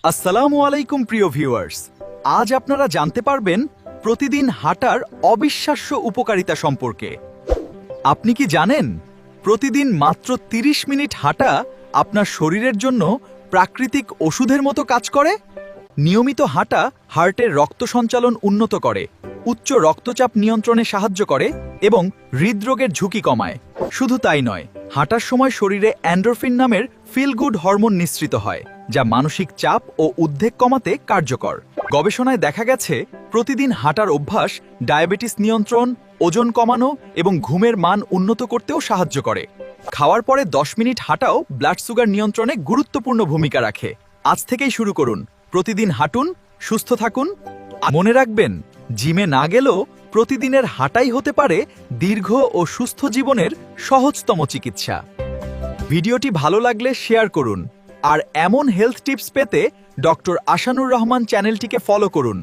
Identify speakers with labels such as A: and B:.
A: আসসালামু আলাইকুম প্রিয় ভিউয়ার্স। আজ আপনারা জানতে পারবেন প্রতিদিন হাঁটার অবিশ্বাস্য উপকারিতা সম্পর্কে। আপনি কি জানেন প্রতিদিন মাত্র 30 মিনিট হাঁটা আপনার শরীরের জন্য প্রাকৃতিক ওষুধের মতো কাজ করে? নিয়মিত হাঁটা হার্টের রক্ত সঞ্চালন উন্নত করে, উচ্চ রক্তচাপ নিয়ন্ত্রণে সাহায্য করে এবং হৃদরোগের ঝুঁকি কমায়। শুধু তাই নয়, হাঁটার সময় শরীরে এন্ডোরফিন নামের ফিল গুড হরমোন নিঃসৃত হয়, যা মানসিক চাপ ও উদ্বেগ কমাতে কার্যকর। গবেষণায় দেখা গেছে প্রতিদিন হাঁটার অভ্যাস ডায়াবেটিস নিয়ন্ত্রণ, ওজন কমানো এবং ঘুমের মান উন্নত করতেও সাহায্য করে। খাওয়ার পরে 10 মিনিট হাঁটাও ব্লাড সুগার নিয়ন্ত্রণে গুরুত্বপূর্ণ ভূমিকা রাখে। আজ থেকেই শুরু করুন, প্রতিদিন হাঁটুন, সুস্থ থাকুন। মনে রাখবেন, জিমে না গেলেও প্রতিদিনের হাঁটাই হতে পারে দীর্ঘ ও সুস্থ জীবনের সহজতম চিকিৎসা। ভিডিওটি ভালো লাগলে শেয়ার করুন, আর এমন হেলথ টিপস পেতে ডক্টর আশানুর রহমান চ্যানেলটিকে ফলো করুন।